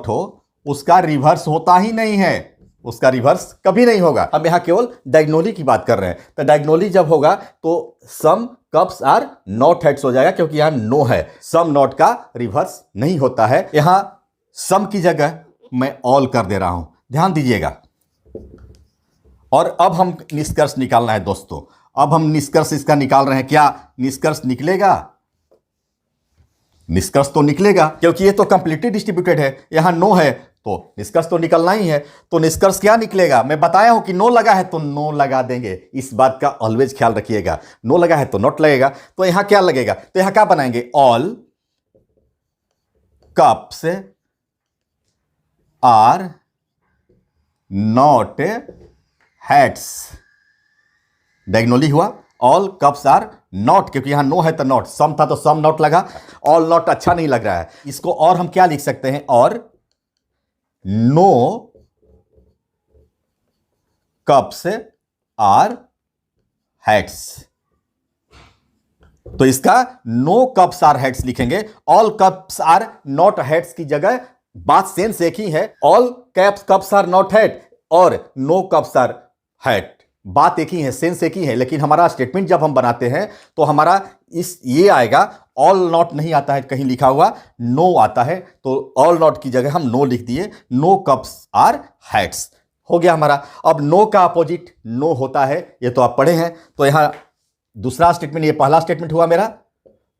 हो उसका रिवर्स होता ही नहीं है, उसका रिवर्स कभी नहीं होगा। हम यहाँ केवल डायगोनली की बात कर रहे हैं, तो डायगोनली जब होगा तो some cups are not heads हो जाएगा, क्योंकि यहाँ नो है, सम नॉट का रिवर्स नहीं होता है। यहाँ सम की जगह मैं ऑल कर दे रहा हूं, ध्यान दीजिएगा। और अब हम निष्कर्ष निकालना है दोस्तों, अब हम निष्कर्ष इसका निकाल रहे हैं। क्या निष्कर्ष निकलेगा? निष्कर्ष तो निकलेगा, क्योंकि ये तो कंप्लीटली डिस्ट्रीब्यूटेड है, यहां नो है तो निष्कर्ष तो निकलना ही है। तो निष्कर्ष क्या निकलेगा? मैं बताया हूं कि नो लगा है तो नो लगा देंगे, इस बात का ऑलवेज ख्याल रखिएगा। नो लगा है तो नॉट लगेगा, तो यहां क्या लगेगा? तो यहां क्या बनाएंगे? All cups are not hats. Diagonally हुआ, ऑल कप्स आर नॉट, क्योंकि यहां नो है तो नॉट, सम था तो सम नॉट लगा, ऑल नॉट अच्छा नहीं लग रहा है। इसको और हम क्या लिख सकते हैं? और नो कप्स आर हैट्स। तो इसका नो कप्स आर हैट्स लिखेंगे, all cups are not hats की जगह बात सेंस एक ही है। All cups are not hat और नो कप्स आर हैट, बात एक ही है, सेंस एक ही है। लेकिन हमारा स्टेटमेंट जब हम बनाते हैं तो हमारा ये आएगा, ऑल नॉट नहीं आता है कहीं लिखा हुआ, नो आता है, तो ऑल नॉट की जगह हम नो लिख दिए, नो कप्स आर हैट्स हो गया हमारा। अब नो का अपोजिट नो होता है, ये तो आप पढ़े हैं। तो यहां दूसरा स्टेटमेंट, ये पहला स्टेटमेंट हुआ मेरा,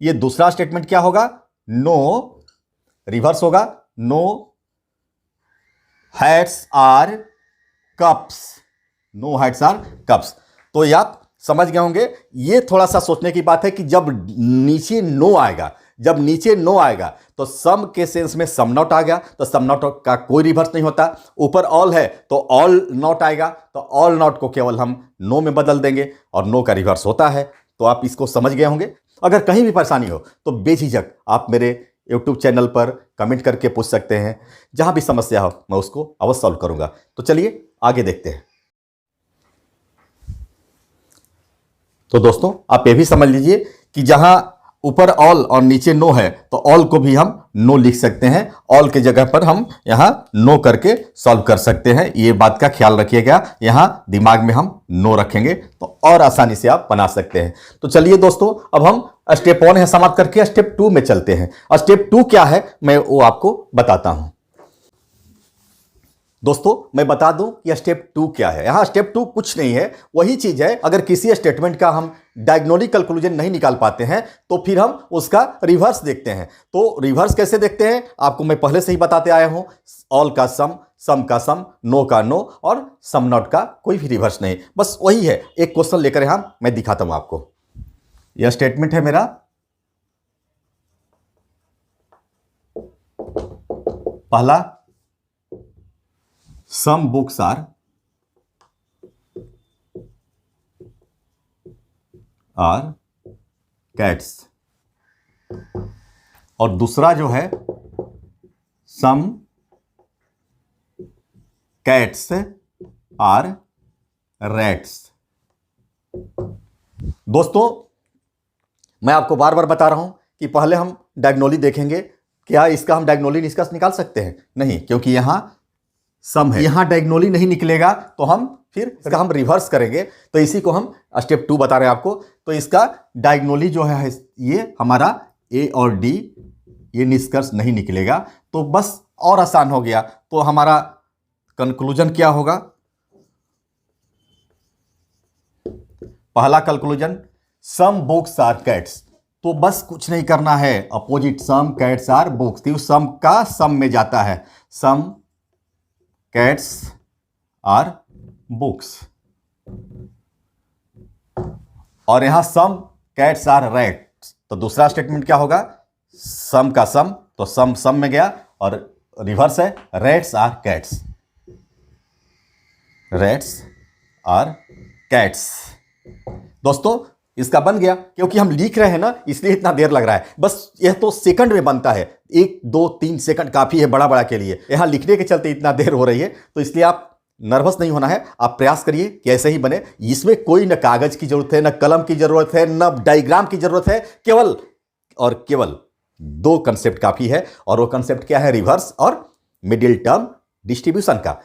ये दूसरा स्टेटमेंट क्या होगा? नो रिवर्स होगा, no hats are cups, no hats are cups. तो ये आप समझ गए होंगे। ये थोड़ा सा सोचने की बात है कि जब नीचे नो आएगा, जब नीचे नो आएगा तो सम के सेंस में सम नॉट आ गया, तो सम नॉट का कोई रिवर्स नहीं होता। ऊपर ऑल है तो ऑल नॉट आएगा, तो ऑल नॉट को केवल हम नो में बदल देंगे और नो का रिवर्स होता है। तो आप इसको समझ गए होंगे। अगर कहीं भी परेशानी हो तो बेझिझक आप मेरे YouTube चैनल पर कमेंट करके पूछ सकते हैं, जहां भी समस्या हो मैं उसको अवश्य सॉल्व करूंगा। तो चलिए आगे देखते हैं। तो दोस्तों आप ये भी समझ लीजिए कि जहां ऊपर ऑल और नीचे नो है तो ऑल को भी हम नो लिख सकते हैं, ऑल के जगह पर हम यहां नो करके सॉल्व कर सकते हैं। ये बात का ख्याल रखिएगा, यहां दिमाग में हम नो रखेंगे तो और आसानी से आप बना सकते हैं। तो चलिए दोस्तों, अब हम स्टेप 1 है समाप्त करके स्टेप 2 में चलते हैं। स्टेप 2 क्या है मैं वो आपको बताता हूं। दोस्तों मैं बता दूं कि स्टेप 2 क्या है। यहां स्टेप 2 कुछ नहीं है, वही चीज है। अगर किसी स्टेटमेंट का हम डायगोनली कंक्लूजन नहीं निकाल पाते हैं तो फिर हम उसका रिवर्स देखते हैं। तो रिवर्स कैसे देखते हैं आपको मैं पहले से ही बताते आया हूं। ऑल का सम का सम, नो का नो और सम नॉट का कोई भी रिवर्स नहीं, बस वही है। एक क्वेश्चन लेकर यहां मैं दिखाता हूं आपको। यह स्टेटमेंट है मेरा, पहला some books are cats, और दूसरा जो है some cats are rats। दोस्तों मैं आपको बार बार बता रहा हूं कि पहले हम डायगोनली देखेंगे। क्या इसका हम डायगोनली निष्कर्ष निकाल सकते हैं? नहीं, क्योंकि यहां सम है, यहां डायगोनली नहीं निकलेगा तो हम फिर इसका हम रिवर्स करेंगे। तो इसी को हम स्टेप 2 बता रहे हैं आपको। तो इसका डायगोनली जो है ये हमारा ए और डी, ये निष्कर्ष नहीं निकलेगा, तो बस और आसान हो गया। तो हमारा कंक्लूजन क्या होगा? पहला conclusion some books are cats. तो बस कुछ नहीं करना है, opposite some cats are books, तो सम का सम में जाता है, सम कैट्स आर बुक्स। और यहां सम कैट्स आर रैट्स, तो दूसरा स्टेटमेंट क्या होगा? सम का सम, तो सम सम में गया और रिवर्स है rats are cats, rats are cats. दोस्तों इसका बन गया, क्योंकि हम लिख रहे हैं ना इसलिए इतना देर लग रहा है। बस यह तो सेकंड में बनता है, 1 2 3 सेकंड काफी है बड़ा के लिए। यहां लिखने के चलते इतना देर हो रही है, तो इसलिए आप नर्वस नहीं होना है, आप प्रयास करिए कि ऐसे ही बने। इसमें कोई न कागज की जरूरत है, न कलम की जरूरत है, न डायग्राम की जरूरत है, केवल और केवल 2 कंसेप्ट काफी है। और वो कंसेप्ट क्या है? रिवर्स और मिडिल टर्म डिस्ट्रीब्यूशन का।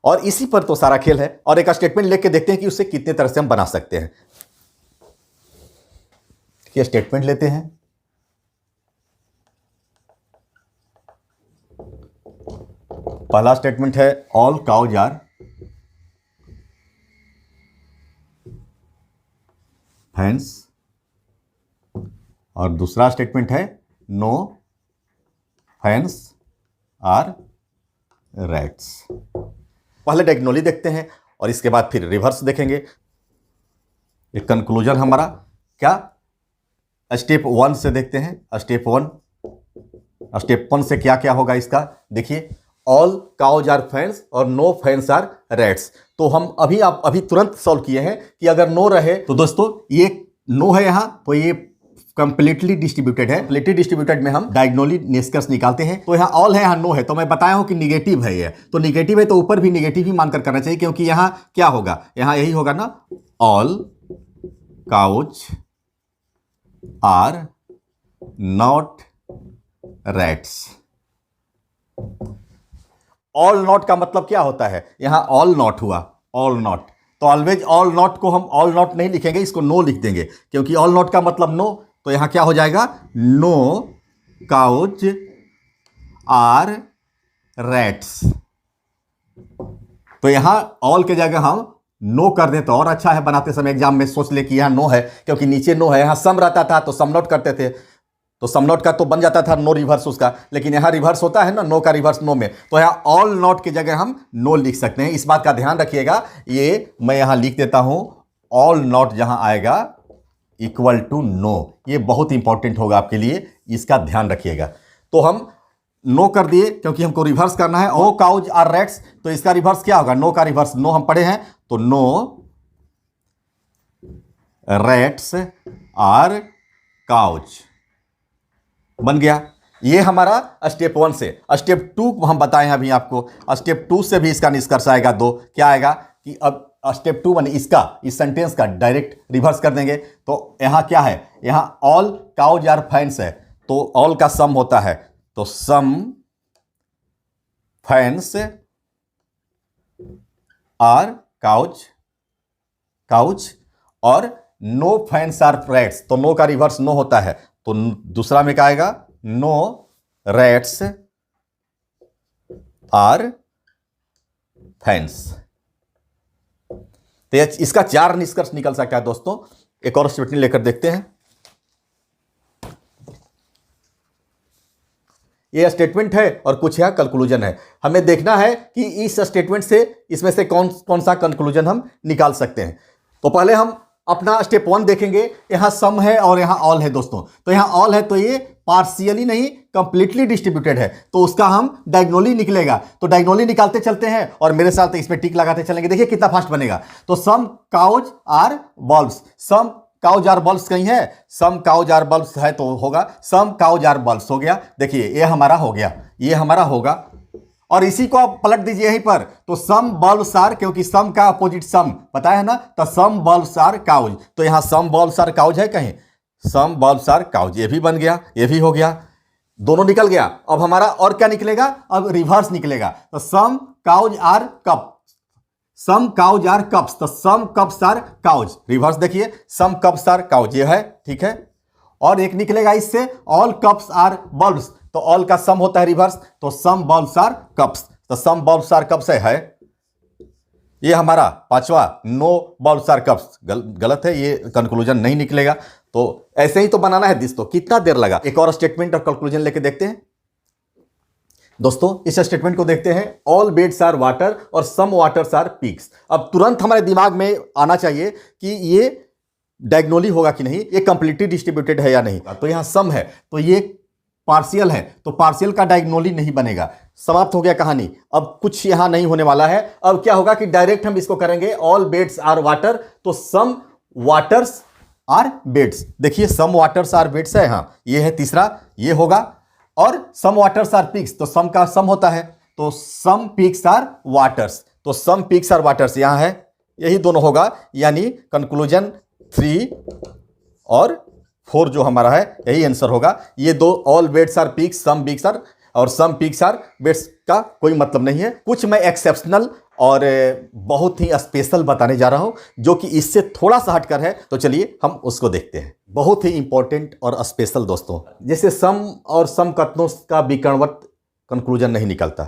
और इसी पर तो सारा खेल है। और एक स्टेटमेंट लेके देखते हैं कि उससे कितने तरह से हम बना सकते हैं। ये स्टेटमेंट लेते हैं, पहला स्टेटमेंट है ऑल काउज आर फेंस, और दूसरा स्टेटमेंट है नो फेंस आर रैट्स। पहले डायगोनली देखते हैं और इसके बाद फिर रिवर्स देखेंगे। एक कंक्लूजन हमारा क्या, स्टेप 1 से देखते हैं। स्टेप 1 से क्या क्या होगा इसका, देखिए ऑल काउज आर फेंस और नो फेंस आर रैट्स। तो हम अभी तुरंत सॉल्व किए हैं कि अगर नो रहे तो दोस्तों ये नो है यहां, तो ये कंप्लीटली डिस्ट्रीब्यूटेड है। कंप्लीटली डिस्ट्रीब्यूटेड में हम डायगोनली निष्कर्ष निकालते हैं। तो यहाँ ऑल है, यहाँ नो है, तो मैं बताया हूं कि निगेटिव है ये, तो निगेटिव है तो ऊपर भी निगेटिव ही मानकर करना चाहिए, क्योंकि यहाँ क्या होगा, यहाँ यही होगा ना, all cows are not rats. All not का मतलब क्या होता है, यहां ऑल नॉट हुआ, ऑल नॉट, तो ऑलवेज ऑल नॉट को हम ऑल नॉट नहीं लिखेंगे, इसको नो लिख देंगे, क्योंकि ऑल नॉट का मतलब नो। तो यहां क्या हो जाएगा, नो काउज आर रैट्स। तो यहां ऑल के जगह हम नो कर दें तो और अच्छा है, बनाते समय एग्जाम में सोच ले कि यहां नो है, क्योंकि नीचे नो है, यहां सम रहता था तो सम नोट करते थे, तो सम नोट का तो बन जाता था नो रिवर्स उसका, लेकिन यहां रिवर्स होता है ना, नो का रिवर्स नो में, तो यहां ऑल नॉट की जगह हम नो लिख सकते हैं। इस बात का ध्यान रखिएगा, ये मैं यहां लिख देता हूं, ऑल नॉट जहां आएगा इक्वल टू नो, ये बहुत इंपॉर्टेंट होगा आपके लिए, इसका ध्यान रखिएगा। तो हम नो कर दिए क्योंकि हमको रिवर्स करना है, ओ काउज आर रैट्स, तो इसका रिवर्स क्या होगा, नो का रिवर्स नो हम पढ़े हैं, तो नो रैट्स आर काउज बन गया। ये हमारा स्टेप 1 से। स्टेप 2 हम बताए हैं अभी आपको, स्टेप 2 से भी इसका निष्कर्ष आएगा दो, क्या आएगा कि अब स्टेप 2 बने इसका, इस सेंटेंस का डायरेक्ट रिवर्स कर देंगे। तो यहां क्या है, यहां ऑल काउज आर फैंस है, तो ऑल का सम होता है, तो सम फैंस आर काउज, और नो फैंस आर रैट्स, तो नो का रिवर्स नो होता है, तो दूसरा में क्या आएगा, नो रैट्स आर फैंस। तो इसका 4 निष्कर्ष निकल सकता है दोस्तों। एक और स्टेटमेंट लेकर देखते हैं। ये स्टेटमेंट है और कुछ यहां कंक्लूजन है, हमें देखना है कि इस स्टेटमेंट से इसमें से कौन सा कंक्लूजन हम निकाल सकते हैं। तो पहले हम अपना स्टेप 1 देखेंगे, यहां सम है और यहां ऑल है दोस्तों, तो यहां ऑल है तो ये पार्शियली नहीं कंप्लीटली डिस्ट्रीब्यूटेड है, तो उसका हम डायगोनली निकलेगा, तो डायगोनली निकालते चलते हैं और मेरे साथ इसमें टिक लगाते चलेंगे, देखिए कितना फास्ट बनेगा। तो some cows are bulbs, some cows are bulbs कहीं है, सम काउज आर बल्ब्स है तो होगा सम काउज आर बल्ब्स, हो गया। देखिए ये हमारा हो गया, ये हमारा होगा, और इसी को आप पलट दीजिए यहीं पर, तो सम बल्ब्स आर, क्योंकि सम का अपोजिट सम पता है ना, तो सम बल्ब्स आर काउज, तो यहां सम बल्ब्स आर काउज है कहीं, सम बल्ब्स आर काउज, ये भी बन गया, ये भी हो गया, दोनों निकल गया। अब हमारा और क्या निकलेगा, अब रिवर्स निकलेगा, तो some cows are cup, some cows are cups, तो some cups are cows, reverse देखिए, सम कप्स आर काउज, ये है, ठीक है। और एक निकलेगा इससे, ऑल कप्स आर बल्ब्स, तो ऑल का सम होता है रिवर्स, तो सम बल्ब्स आर कप्स, तो सम बल्ब्स आर कप्स है। ये हमारा 5वां, नो बल्ब्स आर कप्स, गलत है, ये कंक्लूजन नहीं निकलेगा। तो ऐसे ही तो बनाना है दोस्तों, कितना देर लगा। एक और स्टेटमेंट और कंक्लूजन लेके देखते हैं दोस्तों। इस स्टेटमेंट को देखते हैं, ऑल बेड्स आर वाटर और सम वाटर्स आर पीक्स। अब तुरंत हमारे दिमाग में आना चाहिए कि ये डायगोनली होगा कि नहीं, ये कंप्लीटली डिस्ट्रीब्यूटेड है या नहीं। तो यहां सम है तो ये पार्शियल है, तो पार्शियल का डायगोनली नहीं बनेगा, समाप्त हो गया कहानी। अब कुछ यहां नहीं होने वाला है। अब क्या होगा कि डायरेक्ट हम इसको करेंगे, ऑल बेड्स आर वाटर, तो सम वाटर्स आर बेड्स, देखिए सम वाटर्स आर बेड्स है, हाँ ये है तीसरा, ये होगा। और सम वाटर्स आर पीक्स, तो सम का सम होता है, तो सम पीक्स आर वाटर्स, तो सम पीक्स आर वाटर्स यहां है, यही दोनों होगा, यानी कंक्लूजन 3 और 4 जो हमारा है यही आंसर होगा। ये दो, all beds are peaks, some peaks are, और सम पीक्स आर बेड्स का कोई मतलब नहीं है। कुछ मैं एक्सेप्शनल और बहुत ही स्पेशल बताने जा रहा हूं जो कि इससे थोड़ा सा हटकर है। तो चलिए हम उसको देखते हैं। बहुत ही इंपॉर्टेंट और स्पेशल दोस्तों, जैसे सम और सम कथनों का विकर्णवत कंक्लूजन नहीं निकलता,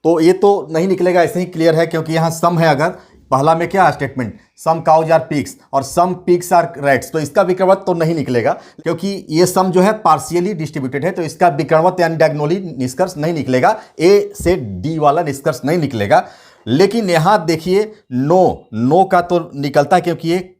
तो ये तो नहीं निकलेगा, ऐसे ही क्लियर है, क्योंकि यहाँ सम है। अगर पहला में क्या statement, some cows are pigs और सम पिग्स आर रैट्स, तो इसका विकर्णवत तो नहीं निकलेगा, क्योंकि ये सम जो है पार्शियली डिस्ट्रीब्यूटेड है, तो इसका विकर्णवत यानी डायगोनली निष्कर्ष नहीं निकलेगा, ए से डी वाला निष्कर्ष नहीं निकलेगा। लेकिन यहां देखिए नो का तो निकलता है, क्योंकि ये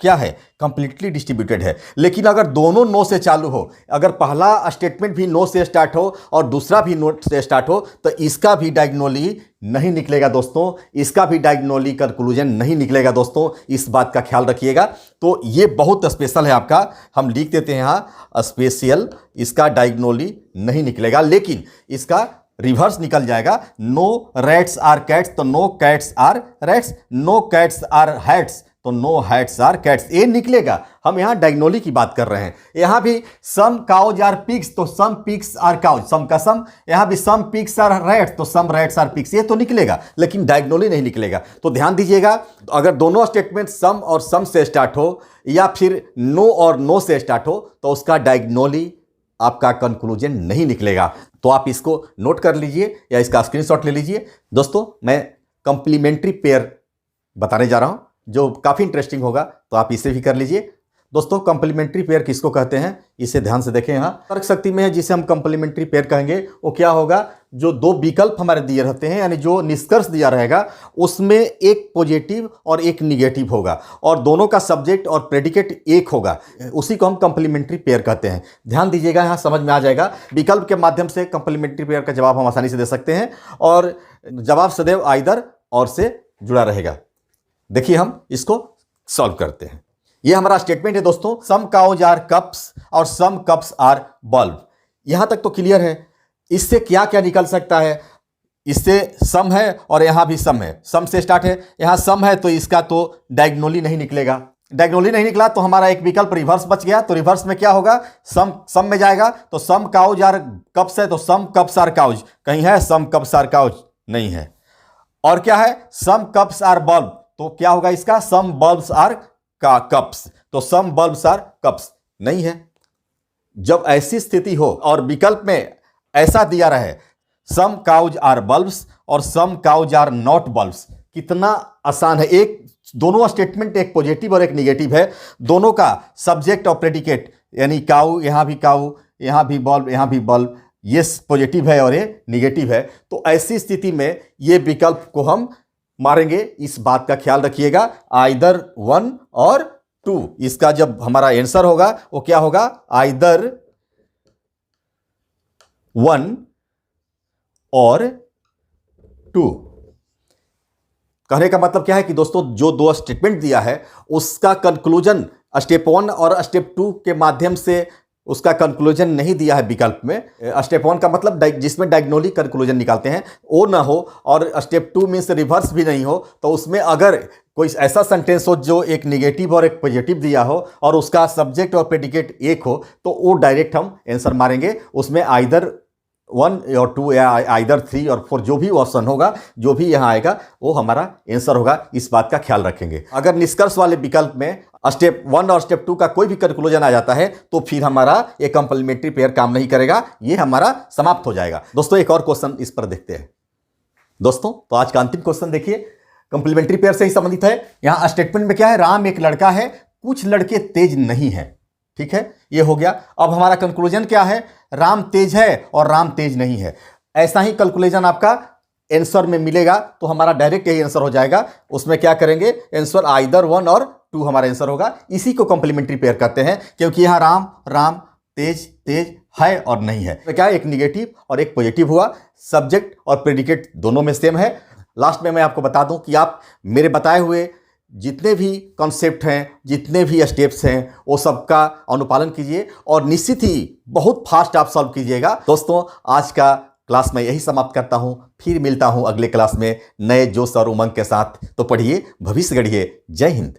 क्या है, कंप्लीटली डिस्ट्रीब्यूटेड है। लेकिन अगर दोनों नो से चालू हो, अगर पहला स्टेटमेंट भी नो से स्टार्ट हो और दूसरा भी नो से स्टार्ट हो, तो इसका भी डायगोनली नहीं निकलेगा दोस्तों, इसका भी डायगोनली कंक्लूजन नहीं निकलेगा दोस्तों, इस बात का ख्याल रखिएगा। तो ये बहुत स्पेशल है आपका, हम लिख देते हैं यहाँ स्पेशल, इसका डायगोनली नहीं निकलेगा, लेकिन इसका रिवर्स निकल जाएगा। नो रैट्स आर कैट्स, तो no cats are rats, no cats are hats, तो नो हैट्स आर कैट्स, ये निकलेगा। हम यहां डायगोनली की बात कर रहे हैं। यहां भी सम काउज आर पिग्स, तो सम पिग्स आर काउज, सम का सम। यहां भी सम पिग्स आर रैट्स, तो सम रैट्स आर पिग्स, ये तो निकलेगा, लेकिन डायगोनली नहीं निकलेगा। तो ध्यान दीजिएगा, अगर दोनों स्टेटमेंट सम और सम से स्टार्ट हो या फिर नो और नो से स्टार्ट हो, तो उसका डायगोनली आपका कंक्लूजन नहीं निकलेगा। तो आप इसको नोट कर लीजिए या इसका स्क्रीनशॉट ले लीजिए। दोस्तों मैं कंप्लीमेंट्री पेयर बताने जा रहा हूं जो काफ़ी इंटरेस्टिंग होगा, तो आप इसे भी कर लीजिए। दोस्तों कंप्लीमेंट्री पेयर किसको कहते हैं, इसे ध्यान से देखें। यहाँ तर्क शक्ति में है जिसे हम कंप्लीमेंट्री पेयर कहेंगे, वो क्या होगा, जो दो विकल्प हमारे दिए रहते हैं, यानी जो निष्कर्ष दिया रहेगा उसमें एक पॉजिटिव और एक निगेटिव होगा और दोनों का सब्जेक्ट और प्रेडिकेट एक होगा, उसी को हम कंप्लीमेंट्री पेयर कहते हैं। ध्यान दीजिएगा, यहाँ समझ में आ जाएगा। विकल्प के माध्यम से कंप्लीमेंट्री पेयर का जवाब हम आसानी से दे सकते हैं और जवाब सदैव आइदर और से जुड़ा रहेगा। देखिए हम इसको सॉल्व करते हैं। यह हमारा स्टेटमेंट है दोस्तों, सम काउज आर कप्स और सम कप्स आर बल्ब। यहां तक तो क्लियर है। इससे क्या क्या निकल सकता है, इससे सम है और यहां भी सम है, सम से स्टार्ट है, यहां सम है, तो इसका तो डायगोनली नहीं निकलेगा। डायगोनली नहीं निकला तो हमारा एक विकल्प रिवर्स बच गया। तो रिवर्स में क्या होगा, सम में जाएगा, तो सम काउज आर कप्स है, तो सम कप्स आर काउज, कहीं है सम कप्स आर काउज, नहीं है। और क्या है, सम कप्स आर बल्ब, तो क्या होगा इसका, सम बल्ब्स आर का कप्स, तो सम बल्ब्स आर कप्स, नहीं है। जब ऐसी स्थिति हो और विकल्प में ऐसा दिया रहे सम काउज आर बल्ब्स और सम काउज आर नॉट बल्ब्स, कितना आसान है। एक दोनों स्टेटमेंट, एक पॉजिटिव और एक निगेटिव है, दोनों का सब्जेक्ट और प्रेडिकेट, यानी काऊ, यहां भी काऊ, यहां भी बल्ब, यहां भी बल्ब, ये पॉजिटिव है और ये निगेटिव है। तो ऐसी स्थिति में ये विकल्प को हम मारेंगे, इस बात का ख्याल रखिएगा, आइदर 1 और 2। इसका जब हमारा आंसर होगा वो क्या होगा, आइदर 1 और 2। कहने का मतलब क्या है कि दोस्तों जो दो स्टेटमेंट दिया है उसका कंक्लूजन स्टेप 1 और स्टेप 2 के माध्यम से उसका कंक्लूजन नहीं दिया है विकल्प में। स्टेप 1 का मतलब जिसमें डायगोनली कंक्लूजन निकालते हैं वो ना हो, और स्टेप 2 मीन्स रिवर्स भी नहीं हो, तो उसमें अगर कोई ऐसा सेंटेंस हो जो एक निगेटिव और एक पॉजिटिव दिया हो और उसका सब्जेक्ट और प्रेडिकेट एक हो, तो वो डायरेक्ट हम आंसर मारेंगे। उसमें आइदर 1 और 2 या आइदर 3 और 4 जो भी ऑप्शन होगा, जो भी यहाँ आएगा वो हमारा आंसर होगा, इस बात का ख्याल रखेंगे। अगर निष्कर्ष वाले विकल्प में स्टेप 1 और स्टेप 2 का कोई भी कंक्लूजन आ जाता है तो फिर हमारा ये कंप्लीमेंट्री पेयर काम नहीं करेगा, ये हमारा समाप्त हो जाएगा। दोस्तों एक और क्वेश्चन इस पर देखते हैं। दोस्तों तो आज का अंतिम क्वेश्चन देखिए, कंप्लीमेंट्री पेयर से ही संबंधित है। यहाँ स्टेटमेंट में क्या है, राम एक लड़का है, कुछ लड़के तेज नहीं है, ठीक है, ये हो गया। अब हमारा कंक्लूजन क्या है, राम तेज है और राम तेज नहीं है। ऐसा ही कैलकुलेशन आपका आंसर में मिलेगा, तो हमारा डायरेक्ट यही आंसर हो जाएगा। उसमें क्या करेंगे, आंसर आइदर 1 और 2 हमारा आंसर होगा। इसी को कंप्लीमेंट्री पेयर कहते हैं, क्योंकि यहाँ राम तेज है और नहीं है, तो क्या एक निगेटिव और एक पॉजिटिव हुआ, सब्जेक्ट और प्रेडिकेट दोनों में सेम है। लास्ट में मैं आपको बता दूं कि आप मेरे बताए हुए जितने भी कॉन्सेप्ट हैं, जितने भी स्टेप्स हैं, वो सबका अनुपालन कीजिए और निश्चित ही बहुत फास्ट आप सॉल्व कीजिएगा। दोस्तों आज का क्लास में यही समाप्त करता हूं, फिर मिलता हूं अगले क्लास में नए जोश और उमंग के साथ। तो पढ़िए, भविष्य गढ़िए। जय हिंद।